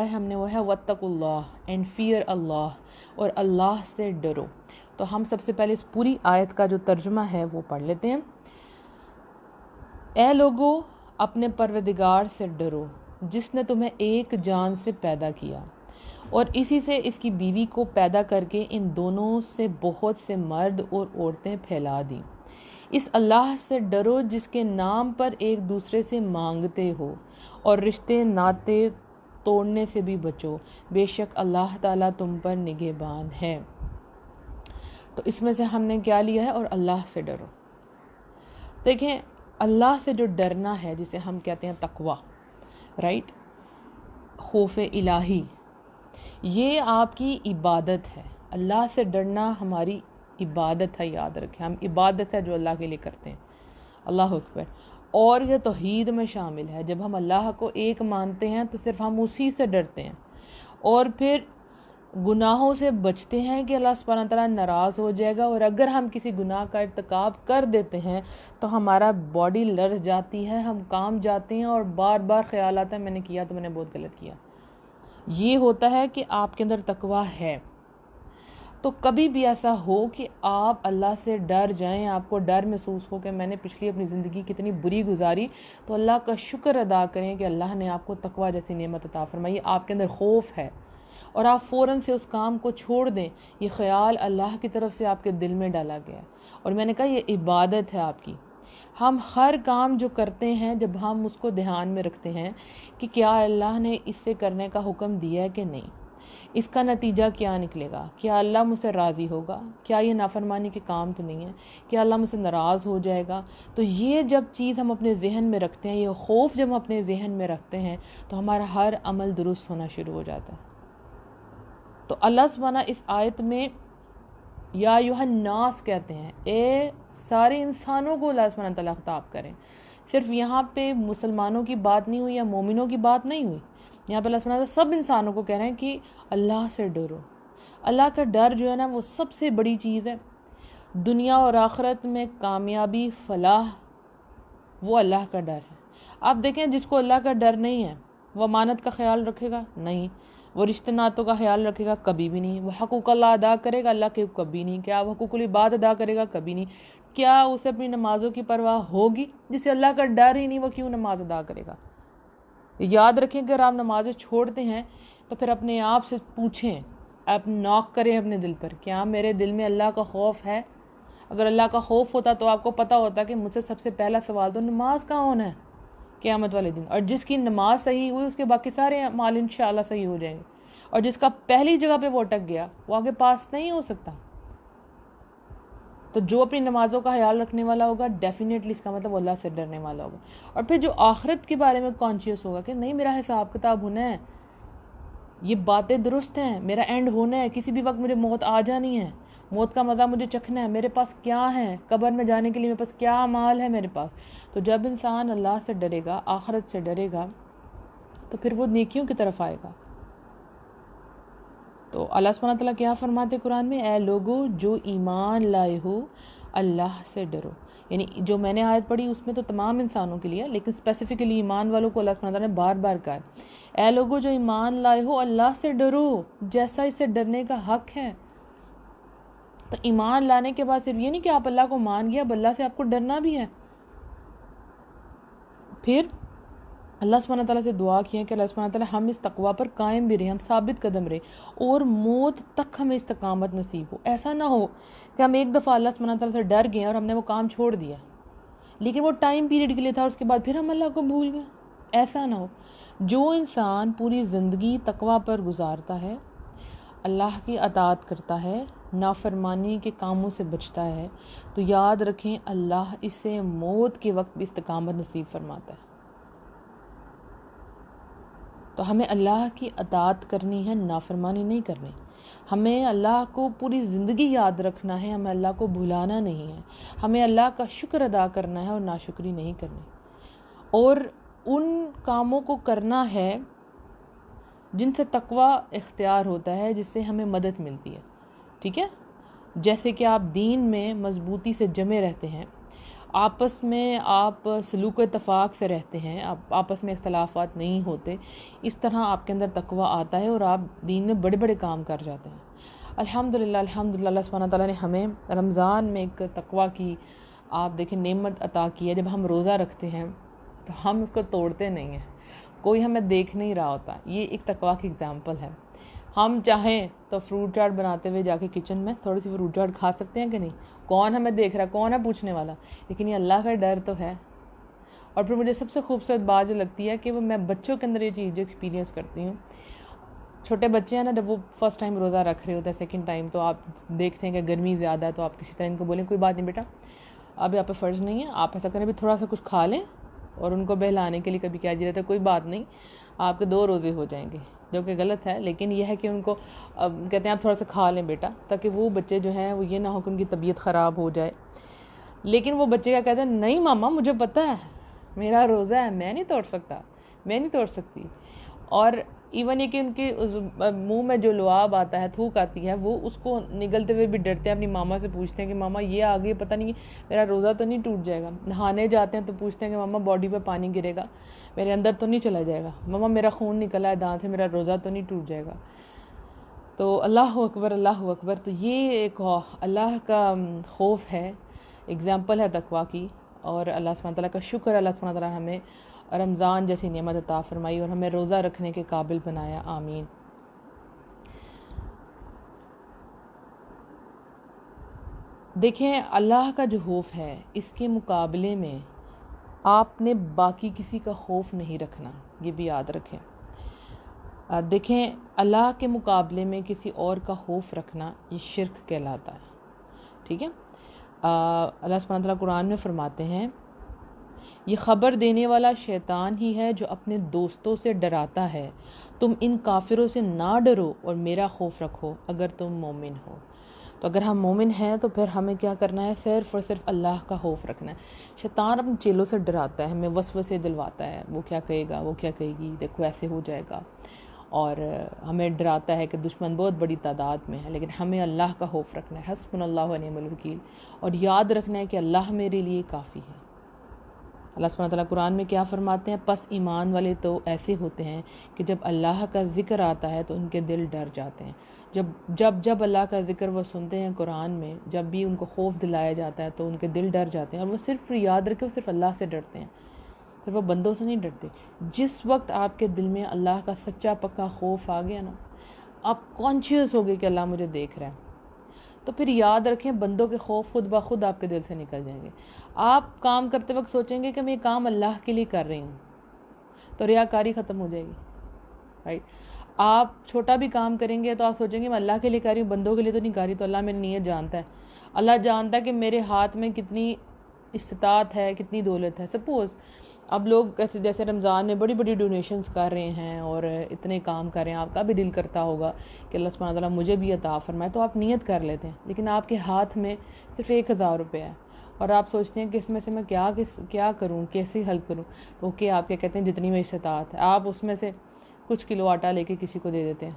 ہم نے وہ ہے واتقوا اللہ، اینڈ فیئر اللہ، اور اللہ سے ڈرو۔ تو ہم سب سے پہلے اس پوری آیت کا جو ترجمہ ہے وہ پڑھ لیتے ہیں۔ اے لوگو اپنے پروردگار سے ڈرو جس نے تمہیں ایک جان سے پیدا کیا اور اسی سے اس کی بیوی کو پیدا کر کے ان دونوں سے بہت سے مرد اور عورتیں پھیلا دیں۔ اس اللہ سے ڈرو جس کے نام پر ایک دوسرے سے مانگتے ہو، اور رشتے ناطے توڑنے سے بھی بچو، بے شک اللہ تعالیٰ تم پر نگہبان ہے۔ تو اس میں سے ہم نے کیا لیا ہے؟ اور اللہ سے ڈرو۔ دیکھیں، اللہ سے جو ڈرنا ہے جسے ہم کہتے ہیں تقوی، رائٹ، خوف الہی، یہ آپ کی عبادت ہے۔ اللہ سے ڈرنا ہماری عبادت ہے، یاد رکھیں، ہم عبادت ہے جو اللہ کے لیے کرتے ہیں۔ اللہ اکبر۔ اور یہ توحید میں شامل ہے، جب ہم اللہ کو ایک مانتے ہیں تو صرف ہم اسی سے ڈرتے ہیں، اور پھر گناہوں سے بچتے ہیں کہ اللہ سبحانہ تعالیٰ ناراض ہو جائے گا، اور اگر ہم کسی گناہ کا ارتکاب کر دیتے ہیں تو ہمارا باڈی لرز جاتی ہے، ہم کام جاتے ہیں اور بار بار خیال آتا ہے میں نے کیا تو میں نے بہت غلط کیا۔ یہ ہوتا ہے کہ آپ کے اندر تقوی ہے۔ تو کبھی بھی ایسا ہو کہ آپ اللہ سے ڈر جائیں، آپ کو ڈر محسوس ہو کہ میں نے پچھلی اپنی زندگی کتنی بری گزاری، تو اللہ کا شکر ادا کریں کہ اللہ نے آپ کو تقوی جیسی نعمت عطا فرمائی، آپ کے اندر خوف ہے، اور آپ فوراً سے اس کام کو چھوڑ دیں۔ یہ خیال اللہ کی طرف سے آپ کے دل میں ڈالا گیا ہے، اور میں نے کہا یہ عبادت ہے آپ کی۔ ہم ہر کام جو کرتے ہیں جب ہم اس کو دھیان میں رکھتے ہیں کہ کیا اللہ نے اس سے کرنے کا حکم دیا ہے کہ نہیں، اس کا نتیجہ کیا نکلے گا، کیا اللہ مجھ سے راضی ہوگا، کیا یہ نافرمانی کے کام تو نہیں ہے، کیا اللہ مجھ سے ناراض ہو جائے گا، تو یہ جب چیز ہم اپنے ذہن میں رکھتے ہیں، یہ خوف جب ہم اپنے ذہن میں رکھتے ہیں تو ہمارا ہر عمل درست ہونا شروع ہو جاتا ہے۔ تو اللہ سبحانہ اس آیت میں یا ایھا الناس کہتے ہیں، اے سارے انسانوں کو اللہ سبحانہ تعالیٰ خطاب کریں۔ صرف یہاں پہ مسلمانوں کی بات نہیں ہوئی یا مومنوں کی بات نہیں ہوئی، یہاں پہ اللہ سبحانہ تعالیٰ سب انسانوں کو کہہ رہے ہیں کہ اللہ سے ڈرو۔ اللہ کا ڈر جو ہے نا وہ سب سے بڑی چیز ہے۔ دنیا اور آخرت میں کامیابی، فلاح، وہ اللہ کا ڈر ہے۔ آپ دیکھیں جس کو اللہ کا ڈر نہیں ہے وہ امانت کا خیال رکھے گا؟ نہیں۔ وہ رشتے ناتوں کا خیال رکھے گا؟ کبھی بھی نہیں۔ وہ حقوق اللہ ادا کرے گا؟ اللہ کے کبھی نہیں۔ کیا وہ حقوق العباد ادا کرے گا؟ کبھی نہیں۔ کیا اسے اپنی نمازوں کی پرواہ ہوگی؟ جسے اللہ کا ڈر ہی نہیں وہ کیوں نماز ادا کرے گا؟ یاد رکھیں کہ اگر آپ نمازیں چھوڑتے ہیں تو پھر اپنے آپ سے پوچھیں، آپ نوک کریں اپنے دل پر، کیا میرے دل میں اللہ کا خوف ہے؟ اگر اللہ کا خوف ہوتا تو آپ کو پتہ ہوتا کہ مجھ سے سب سے پہلا سوال تو نماز کا ہونا ہے قیامت والے دن، اور جس کی نماز صحیح ہوئی اس کے باقی سارے اعمال انشاءاللہ صحیح ہو جائیں گے، اور جس کا پہلی جگہ پہ وہ اٹک گیا وہ آگے پاس نہیں ہو سکتا۔ تو جو اپنی نمازوں کا خیال رکھنے والا ہوگا ڈیفینیٹلی اس کا مطلب وہ اللہ سے ڈرنے والا ہوگا، اور پھر جو آخرت کے بارے میں کانشیس ہوگا کہ نہیں میرا حساب کتاب ہونا ہے، یہ باتیں درست ہیں، میرا اینڈ ہونا ہے، کسی بھی وقت مجھے موت آ جانی ہے، موت کا مزہ مجھے چکھنا ہے، میرے پاس کیا ہے، قبر میں جانے کے لیے میرے پاس کیا اعمال ہے میرے پاس۔ تو جب انسان اللہ سے ڈرے گا، آخرت سے ڈرے گا، تو پھر وہ نیکیوں کی طرف آئے گا۔ تو اللہ سبحانہ تعالیٰ کیا فرماتے قرآن میں؟ اے لوگو جو ایمان لائے ہو اللہ سے ڈرو۔ یعنی جو میں نے آیت پڑھی اس میں تو تمام انسانوں کے لیے، لیکن اسپیسیفکلی ایمان والوں کو اللہ سبحانہ تعالیٰ نے بار بار کہا ہے، اے لوگو جو ایمان لائے ہو اللہ سے ڈرو جیسا اسے ڈرنے کا حق ہے۔ تو ایمان لانے کے بعد صرف یہ نہیں کہ آپ اللہ کو مان گیا، اب اللہ سے آپ کو ڈرنا بھی ہے۔ پھر اللہ سبحانہ تعالیٰ سے دعا کی ہے کہ اللہ سبحانہ تعالیٰ ہم اس تقوی پر قائم بھی رہیں، ہم ثابت قدم رہیں، اور موت تک ہمیں استقامت نصیب ہو۔ ایسا نہ ہو کہ ہم ایک دفعہ اللہ سبحانہ تعالیٰ سے ڈر گئے اور ہم نے وہ کام چھوڑ دیا، لیکن وہ ٹائم پیریڈ کے لیے تھا اور اس کے بعد پھر ہم اللہ کو بھول گئے۔ ایسا نہ ہو۔ جو انسان پوری زندگی تقوی پر گزارتا ہے، اللہ کی اطاعت کرتا ہے، نافرمانی کے کاموں سے بچتا ہے، تو یاد رکھیں اللہ اسے موت کے وقت بھی استقامت نصیب فرماتا ہے۔ تو ہمیں اللہ کی اطاعت کرنی ہے، نافرمانی نہیں کرنی۔ ہمیں اللہ کو پوری زندگی یاد رکھنا ہے، ہمیں اللہ کو بھلانا نہیں ہے، ہمیں اللہ کا شکر ادا کرنا ہے اور ناشکری نہیں کرنی، اور ان کاموں کو کرنا ہے جن سے تقوی اختیار ہوتا ہے، جس سے ہمیں مدد ملتی ہے، ٹھیک ہے؟ جیسے کہ آپ دین میں مضبوطی سے جمے رہتے ہیں، آپس میں آپ سلوک و اتفاق سے رہتے ہیں، آپ آپس میں اختلافات نہیں ہوتے، اس طرح آپ کے اندر تقویٰ آتا ہے اور آپ دین میں بڑے بڑے کام کر جاتے ہیں۔ الحمدللہ اللہ سبحانہ تعالیٰ نے ہمیں رمضان میں ایک تقویٰ کی آپ دیکھیں نعمت عطا کی ہے۔ جب ہم روزہ رکھتے ہیں تو ہم اس کو توڑتے نہیں ہیں، کوئی ہمیں دیکھ نہیں رہا ہوتا، یہ ایک تقویٰ کی اگزامپل ہے۔ ہم چاہیں تو فروٹ چاٹ بناتے ہوئے جا کے کچن میں تھوڑی سی فروٹ چاٹ کھا سکتے ہیں کہ نہیں، کون ہمیں دیکھ رہا ہے، کون ہے پوچھنے والا، لیکن یہ اللہ کا ڈر تو ہے۔ اور پھر مجھے سب سے خوبصورت بات جو لگتی ہے کہ وہ میں بچوں کے اندر یہ چیز جو ایکسپیرینس کرتی ہوں، چھوٹے بچے ہیں نا، جب وہ فرسٹ ٹائم روزہ رکھ رہے ہوتے ہیں، سیکنڈ ٹائم، تو آپ دیکھتے ہیں کہ گرمی زیادہ ہے تو آپ کسی طرح ان کو بولیں کوئی بات نہیں بیٹا، اب آپ پہ فرض نہیں ہے، آپ ایسا کریں بھی تھوڑا سا کچھ کھا لیں، اور ان کو بہلانے کے لیے کبھی کیا جاتا ہے کوئی بات نہیں آپ کے 2 روزے ہو جائیں گے، جو کہ غلط ہے، لیکن یہ ہے کہ ان کو کہتے ہیں آپ تھوڑا سا کھا لیں بیٹا، تاکہ وہ بچے جو ہیں وہ یہ نہ ہو کہ ان کی طبیعت خراب ہو جائے۔ لیکن وہ بچے کیا کہتے ہیں، نہیں ماما مجھے پتہ ہے میرا روزہ ہے، میں نہیں توڑ سکتا، میں نہیں توڑ سکتی۔ اور ایون یہ کہ ان کے منہ میں جو لعاب آتا ہے، تھوک آتی ہے، وہ اس کو نگلتے ہوئے بھی ڈرتے ہیں، اپنی ماما سے پوچھتے ہیں کہ ماما یہ آگے پتہ نہیں میرا روزہ تو نہیں ٹوٹ جائے گا۔ نہانے جاتے ہیں تو پوچھتے ہیں کہ ماما باڈی پہ پانی گرے گا، میرے اندر تو نہیں چلا جائے گا، ماما میرا خون نکلا ہے دانت سے، میرا روزہ تو نہیں ٹوٹ جائے گا۔ تو اللہ اکبر اللہ اکبر، تو یہ ایک اللہ کا خوف ہے، اگزامپل ہے تقویٰ کی، اور اللہ سبحانہ تعالیٰ کا شکر، اللہ سبحانہ تعالیٰ ہمیں رمضان جیسی نعمت عطا فرمائی اور ہمیں روزہ رکھنے کے قابل بنایا، آمین۔ دیکھیں اللہ کا جو خوف ہے اس کے مقابلے میں آپ نے باقی کسی کا خوف نہیں رکھنا، یہ بھی یاد رکھیں۔ دیکھیں اللہ کے مقابلے میں کسی اور کا خوف رکھنا یہ شرک کہلاتا ہے، ٹھیک ہے۔ اللہ سبحانہ تعالیٰ قرآن میں فرماتے ہیں، یہ خبر دینے والا شیطان ہی ہے جو اپنے دوستوں سے ڈراتا ہے، تم ان کافروں سے نہ ڈرو اور میرا خوف رکھو اگر تم مومن ہو۔ تو اگر ہم مومن ہیں تو پھر ہمیں کیا کرنا ہے، صرف اور صرف اللہ کا خوف رکھنا ہے۔ شیطان اپنے چیلوں سے ڈراتا ہے، ہمیں وسوسے دلواتا ہے، وہ کیا کہے گا، وہ کیا کہے گی، دیکھو ایسے ہو جائے گا، اور ہمیں ڈراتا ہے کہ دشمن بہت بڑی تعداد میں ہے، لیکن ہمیں اللہ کا خوف رکھنا ہے، حسبنا اللہ و نعم الوکیل، اور یاد رکھنا ہے کہ اللہ میرے لیے کافی ہے۔ اللہ سبحانہ تعالیٰ قرآن میں کیا فرماتے ہیں، پس ایمان والے تو ایسے ہوتے ہیں کہ جب اللہ کا ذکر آتا ہے تو ان کے دل ڈر جاتے ہیں۔ جب اللہ کا ذکر وہ سنتے ہیں قرآن میں، جب بھی ان کو خوف دلایا جاتا ہے تو ان کے دل ڈر جاتے ہیں، اور وہ صرف یاد رکھے وہ صرف اللہ سے ڈرتے ہیں، صرف وہ بندوں سے نہیں ڈرتے۔ جس وقت آپ کے دل میں اللہ کا سچا پکا خوف آ گیا نا، آپ کانشیس ہو گئے کہ اللہ مجھے دیکھ رہا ہے، تو پھر یاد رکھیں بندوں کے خوف خود بخود آپ کے دل سے نکل جائیں گے۔ آپ کام کرتے وقت سوچیں گے کہ میں یہ کام اللہ کے لیے کر رہی ہوں، تو ریاکاری ختم ہو جائے گی، رائٹ۔ آپ چھوٹا بھی کام کریں گے تو آپ سوچیں گے میں اللہ کے لیے کر رہی ہوں، بندوں کے لیے تو نہیں کر رہی، تو اللہ میری نیت جانتا ہے، اللہ جانتا ہے کہ میرے ہاتھ میں کتنی استطاعت ہے، کتنی دولت ہے۔ سپوز اب لوگ جیسے رمضان میں بڑی بڑی ڈونیشنز کر رہے ہیں اور اتنے کام کر رہے ہیں، آپ کا بھی دل کرتا ہوگا کہ اللہ سبحانہ تعالیٰ مجھے بھی عطا فرمائے، تو آپ نیت کر لیتے ہیں، لیکن آپ کے ہاتھ میں صرف 1000 روپے ہے، اور آپ سوچتے ہیں کہ اس میں سے میں کیا کروں، کیسے ہیلپ کروں، تو اوکے آپ کیا کہتے ہیں جتنی میں استطاعت ہے، آپ اس میں سے کچھ کلو آٹا لے کے کسی کو دے دیتے ہیں،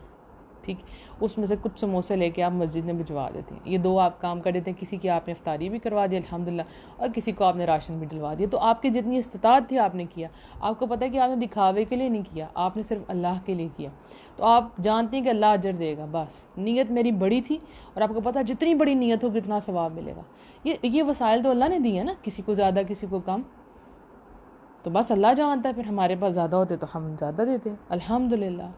ٹھیک، اس میں سے کچھ سموسے لے کے آپ مسجد میں بھجوا دیتے ہیں، یہ 2 آپ کام کر دیتے ہیں، کسی کی آپ نے افطاری بھی کروا دی الحمدللہ، اور کسی کو آپ نے راشن بھی ڈلوا دیا، تو آپ کی جتنی استطاعت تھی آپ نے کیا، آپ کو پتہ ہے کہ آپ نے دکھاوے کے لیے نہیں کیا، آپ نے صرف اللہ کے لیے کیا، تو آپ جانتے ہیں کہ اللہ اجر دے گا، بس نیت میری بڑی تھی، اور آپ کو پتہ ہے جتنی بڑی نیت ہو کتنا ثواب ملے گا، یہ وسائل تو اللہ نے دی ہیں نا، کسی کو زیادہ کسی کو کم، تو بس اللہ جانتا ہے، پھر ہمارے پاس زیادہ ہوتے تو ہم زیادہ دیتے الحمدللہ۔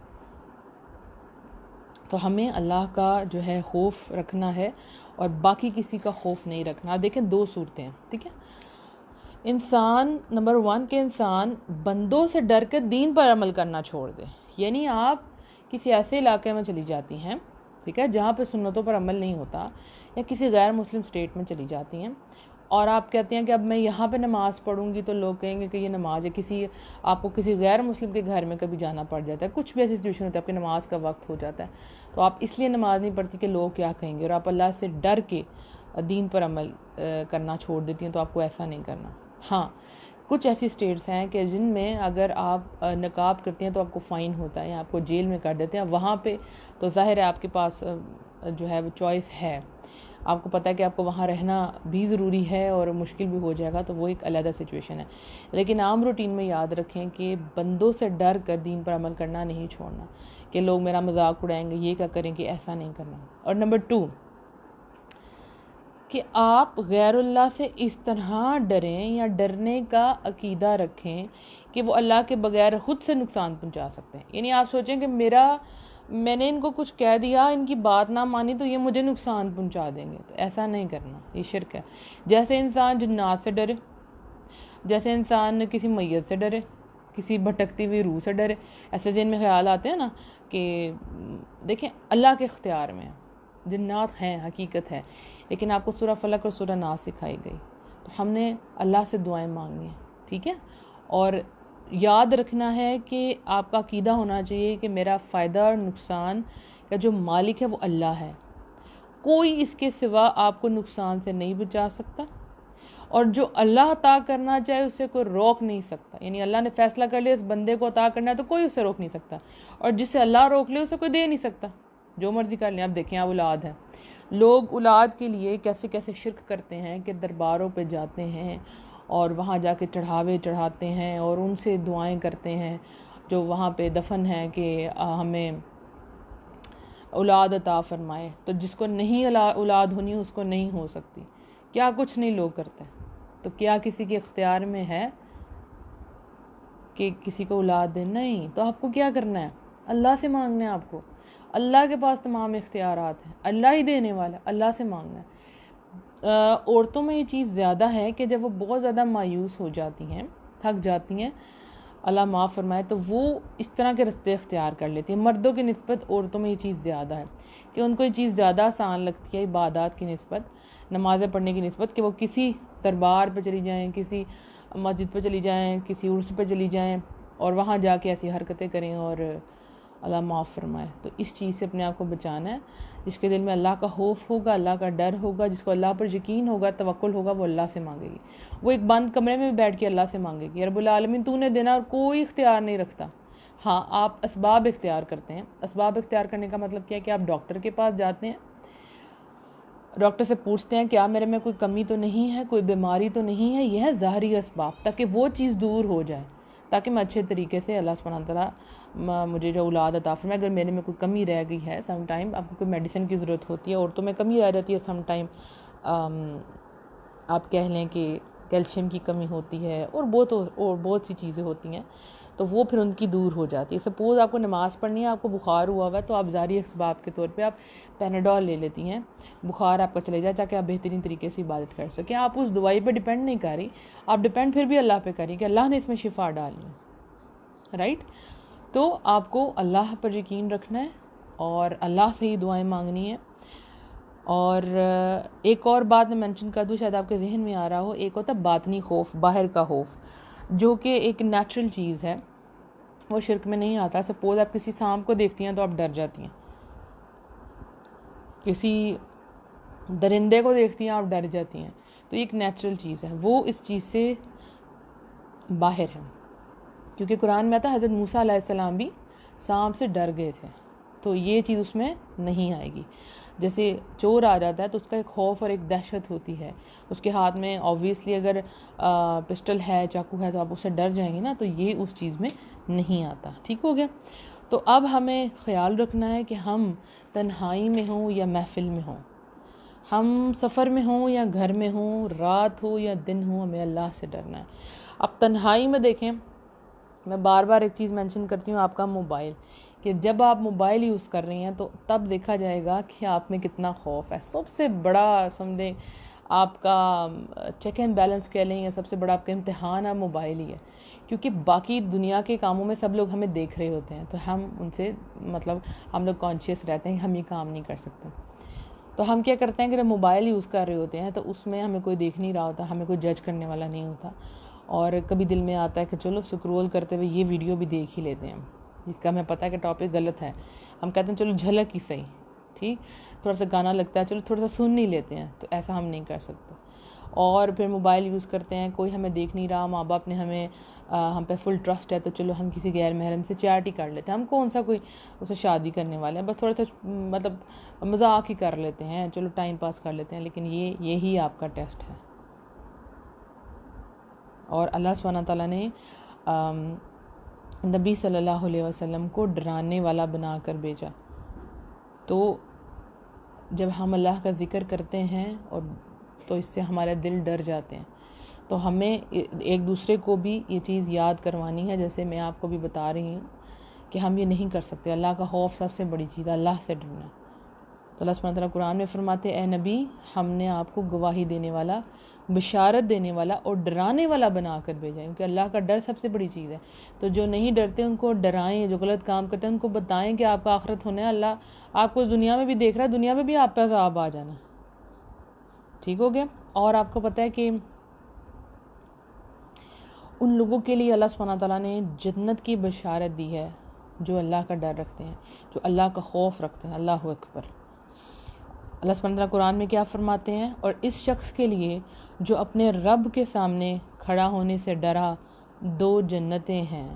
تو ہمیں اللہ کا جو ہے خوف رکھنا ہے اور باقی کسی کا خوف نہیں رکھنا۔ دیکھیں 2 صورتیں ہیں، ٹھیک ہے، انسان نمبر 1 کہ انسان بندوں سے ڈر کے دین پر عمل کرنا چھوڑ دے، یعنی آپ کسی ایسے علاقے میں چلی جاتی ہیں، ٹھیک ہے، جہاں پہ سنتوں پر عمل نہیں ہوتا، یا کسی غیر مسلم اسٹیٹ میں چلی جاتی ہیں، اور آپ کہتے ہیں کہ اب میں یہاں پہ نماز پڑھوں گی تو لوگ کہیں گے کہ یہ نماز ہے، آپ کو کسی غیر مسلم کے گھر میں کبھی جانا پڑ جاتا ہے، کچھ بھی ایسی سچویشن ہوتی ہے، آپ کی نماز کا وقت ہو جاتا ہے، تو آپ اس لیے نماز نہیں پڑھتی کہ لوگ کیا کہیں گے، اور آپ اللہ سے ڈر کے دین پر عمل کرنا چھوڑ دیتی ہیں، تو آپ کو ایسا نہیں کرنا۔ ہاں، کچھ ایسی اسٹیٹس ہیں کہ جن میں اگر آپ نقاب کرتی ہیں تو آپ کو فائن ہوتا ہے یا آپ کو جیل میں کر دیتے ہیں، وہاں پہ تو ظاہر ہے آپ کے پاس جو ہے وہ چوائس ہے، آپ کو پتہ ہے کہ آپ کو وہاں رہنا بھی ضروری ہے اور مشکل بھی ہو جائے گا، تو وہ ایک علیحدہ سچویشن ہے. لیکن عام روٹین میں یاد رکھیں کہ بندوں سے ڈر کر دین پر عمل کرنا نہیں چھوڑنا، کہ لوگ میرا مذاق اڑائیں گے، یہ کیا کریں گے، ایسا نہیں کرنا. اور نمبر 2 کہ آپ غیر اللہ سے اس طرح ڈریں یا ڈرنے کا عقیدہ رکھیں کہ وہ اللہ کے بغیر خود سے نقصان پہنچا سکتے ہیں. یعنی آپ سوچیں کہ میں نے ان کو کچھ کہہ دیا، ان کی بات نہ مانی تو یہ مجھے نقصان پہنچا دیں گے. تو ایسا نہیں کرنا، یہ شرک ہے. جیسے انسان جنات سے ڈرے، جیسے انسان کسی میت سے ڈرے، کسی بھٹکتی ہوئی روح سے ڈرے، ایسے ذہن میں خیال آتے ہیں نا کہ دیکھیں اللہ کے اختیار میں جنات ہیں، حقیقت ہے، لیکن آپ کو سورہ فلق اور سورہ ناس سکھائی گئی. تو ہم نے اللہ سے دعائیں مانگنی ہیں، ٹھیک ہے. اور یاد رکھنا ہے کہ آپ کا عقیدہ ہونا چاہیے کہ میرا فائدہ اور نقصان کا جو مالک ہے وہ اللہ ہے. کوئی اس کے سوا آپ کو نقصان سے نہیں بچا سکتا، اور جو اللہ عطا کرنا چاہے اسے کوئی روک نہیں سکتا. یعنی اللہ نے فیصلہ کر لیا اس بندے کو عطا کرنا ہے تو کوئی اسے روک نہیں سکتا، اور جسے اللہ روک لے اسے کوئی دے نہیں سکتا، جو مرضی کر لیں. اب دیکھیں آپ اولاد ہیں، لوگ اولاد کے لیے کیسے کیسے شرک کرتے ہیں کہ درباروں پہ جاتے ہیں اور وہاں جا کے چڑھاوے چڑھاتے ہیں اور ان سے دعائیں کرتے ہیں جو وہاں پہ دفن ہیں کہ ہمیں اولاد عطا فرمائے. تو جس کو نہیں اولاد ہونی اس کو نہیں ہو سکتی. کیا کچھ نہیں لوگ کرتے. تو کیا کسی کے اختیار میں ہے کہ کسی کو اولاد دے؟ نہیں. تو آپ کو کیا کرنا ہے؟ اللہ سے مانگنا ہے. آپ کو اللہ کے پاس تمام اختیارات ہیں، اللہ ہی دینے والا، اللہ سے مانگنا ہے. عورتوں میں یہ چیز زیادہ ہے کہ جب وہ بہت زیادہ مایوس ہو جاتی ہیں، تھک جاتی ہیں، اللہ معاف فرمائے، تو وہ اس طرح کے رستے اختیار کر لیتی ہیں. مردوں کی نسبت عورتوں میں یہ چیز زیادہ ہے کہ ان کو یہ چیز زیادہ آسان لگتی ہے عبادات کی نسبت، نمازیں پڑھنے کی نسبت، کہ وہ کسی دربار پہ چلی جائیں، کسی مسجد پہ چلی جائیں، کسی عرس پہ چلی جائیں اور وہاں جا کے ایسی حرکتیں کریں اور اللہ معاف فرمائے. تو اس چیز سے اپنے آپ کو بچانا ہے. جس کے دل میں اللہ کا خوف ہوگا، اللہ کا ڈر ہوگا، جس کو اللہ پر یقین ہوگا، توکل ہوگا، وہ اللہ سے مانگے گی. وہ ایک بند کمرے میں بھی بیٹھ کے اللہ سے مانگے گی، رب العالمین تو نے دینا، اور کوئی اختیار نہیں رکھتا. ہاں آپ اسباب اختیار کرتے ہیں. اسباب اختیار کرنے کا مطلب کیا ہے کہ آپ ڈاکٹر کے پاس جاتے ہیں، ڈاکٹر سے پوچھتے ہیں کیا میرے میں کوئی کمی تو نہیں ہے، کوئی بیماری تو نہیں ہے. یہ ہے ظاہری اسباب، تاکہ وہ چیز دور ہو جائے، تاکہ میں اچھے طریقے سے اللہ سبحانہ وتعالیٰ مجھے جو اولاد عطا فرمائے. اگر میرے میں کوئی کمی رہ گئی ہے، سم ٹائم آپ کو کوئی میڈیسن کی ضرورت ہوتی ہے، عورتوں میں کمی رہ جاتی ہے، سم ٹائم آپ کہہ لیں کہ کیلشیم کی کمی ہوتی ہے اور بہت سی چیزیں ہوتی ہیں، تو وہ پھر ان کی دور ہو جاتی ہے. سپوز آپ کو نماز پڑھنی ہے، آپ کو بخار ہوا ہوا ہے، تو آپ ظاہری اسباب کے طور پہ آپ پیناڈول لے لیتی ہیں، بخار آپ کا چلے جائے تاکہ آپ بہترین طریقے سے عبادت کر سکیں. آپ اس دوائی پہ ڈیپینڈ نہیں کر رہی، آپ ڈیپینڈ پھر بھی اللہ پہ کر رہی کہ اللہ نے اس میں شفا ڈالی ہے، رائٹ. تو آپ کو اللہ پر یقین رکھنا ہے اور اللہ سے ہی دعائیں مانگنی ہے. اور ایک اور بات میں مینشن کر دوں، شاید آپ کے ذہن میں آ رہا ہو، ایک ہوتا ہے باطنی خوف، باہر کا خوف، جو کہ ایک نیچرل چیز ہے، وہ شرک میں نہیں آتا. سپوز آپ کسی سانپ کو دیکھتی ہیں تو آپ ڈر جاتی ہیں، کسی درندے کو دیکھتی ہیں آپ ڈر جاتی ہیں. تو یہ ایک نیچرل چیز ہے، وہ اس چیز سے باہر ہے. کیونکہ قرآن میں آتا ہے حضرت موسیٰ علیہ السلام بھی سانپ سے ڈر گئے تھے، تو یہ چیز اس میں نہیں آئے گی. جیسے چور آ جاتا ہے تو اس کا ایک خوف اور ایک دہشت ہوتی ہے، اس کے ہاتھ میں آبویسلی اگر پسٹل ہے، چاقو ہے، تو آپ اس سے ڈر جائیں گے نا، تو یہ اس چیز میں نہیں آتا. ٹھیک ہو گیا. تو اب ہمیں خیال رکھنا ہے کہ ہم تنہائی میں ہوں یا محفل میں ہوں، ہم سفر میں ہوں یا گھر میں ہوں، رات ہو یا دن ہو، ہمیں اللہ سے ڈرنا ہے. اب تنہائی میں دیکھیں، میں بار بار ایک چیز مینشن کرتی ہوں، آپ کا موبائل، کہ جب آپ موبائل یوز کر رہی ہیں تو تب دیکھا جائے گا کہ آپ میں کتنا خوف ہے. سب سے بڑا سمجھیں آپ کا چیک اینڈ بیلنس کہہ لیں، یا سب سے بڑا آپ کا امتحان آپ موبائل ہی ہے. کیونکہ باقی دنیا کے کاموں میں سب لوگ ہمیں دیکھ رہے ہوتے ہیں، تو ہم ان سے ہم لوگ کانشیس رہتے ہیں کہ ہم یہ کام نہیں کر سکتے. تو ہم کیا کرتے ہیں کہ جب موبائل یوز کر رہے ہوتے ہیں تو اس میں ہمیں کوئی دیکھ نہیں رہا ہوتا، ہمیں کوئی جج کرنے والا نہیں ہوتا، اور کبھی دل میں آتا ہے کہ چلو سکرول کرتے ہوئے یہ ویڈیو بھی دیکھ ہی لیتے ہیں، جس کا ہمیں پتہ ہے کہ ٹاپک غلط ہے. ہم کہتے ہیں چلو جھلک ہی صحیح، ٹھیک، تھوڑا سا گانا لگتا ہے، چلو تھوڑا سا سن نہیں لیتے ہیں. تو ایسا ہم نہیں کر سکتے. اور پھر موبائل یوز کرتے ہیں، کوئی ہمیں دیکھ نہیں رہا، ماں باپ نے ہم پہ فل ٹرسٹ ہے، تو چلو ہم کسی غیر محرم سے چیٹ ہی کر لیتے ہیں، ہم کون سا کوئی اسے شادی کرنے والے ہیں، بس تھوڑا سا مطلب مذاق ہی کر لیتے ہیں، چلو ٹائم پاس کر لیتے ہیں، لیکن یہی آپ کا ٹیسٹ ہے۔ اور اللہ سبحانہ تعالیٰ نے نبی صلی اللہ علیہ وسلم کو ڈرانے والا بنا کر بھیجا، تو جب ہم اللہ کا ذکر کرتے ہیں اور تو اس سے ہمارے دل ڈر جاتے ہیں، تو ہمیں ایک دوسرے کو بھی یہ چیز یاد کروانی ہے، جیسے میں آپ کو بھی بتا رہی ہوں کہ ہم یہ نہیں کر سکتے۔ اللہ کا خوف سب سے بڑی چیز ہے، اللہ سے ڈرنا۔ تو اللہ سبحانہ تعالیٰ قرآن میں فرماتے، اے نبی ہم نے آپ کو گواہی دینے والا، بشارت دینے والا اور ڈرانے والا بنا کر بھیجا ہے، کیونکہ اللہ کا ڈر سب سے بڑی چیز ہے۔ تو جو نہیں ڈرتے ان کو ڈرائیں، جو غلط کام کرتے ہیں ان کو بتائیں کہ آپ کا آخرت ہونا ہے، اللہ آپ کو دنیا میں بھی دیکھ رہا ہے، دنیا میں بھی آپ پہ عذاب آ جانا۔ ٹھیک ہو گیا؟ اور آپ کو پتہ ہے کہ ان لوگوں کے لیے اللہ سبحانہ تعالیٰ نے جنت کی بشارت دی ہے جو اللہ کا ڈر رکھتے ہیں، جو اللہ کا خوف رکھتے ہیں۔ اللہ اکبر۔ اللہ سبحانہ تعالیٰ قرآن میں کیا فرماتے ہیں؟ اور اس شخص کے لیے جو اپنے رب کے سامنے کھڑا ہونے سے ڈرا، 2 جنتیں ہیں۔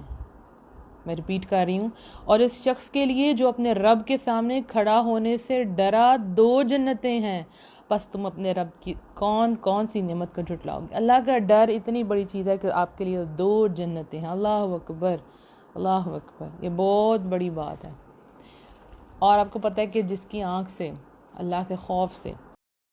میں ریپیٹ کر رہی ہوں، اور اس شخص کے لیے جو اپنے رب کے سامنے کھڑا ہونے سے ڈرا، 2 جنتیں ہیں۔ بس تم اپنے رب کی کون سی نعمت کو جھٹلاؤ گے؟ اللہ کا ڈر اتنی بڑی چیز ہے کہ آپ کے لیے 2 جنتیں ہیں۔ اللہ اکبر، اللہ اکبر، یہ بہت بڑی بات ہے۔ اور آپ کو پتہ ہے کہ جس کی آنکھ سے، اللہ کے خوف سے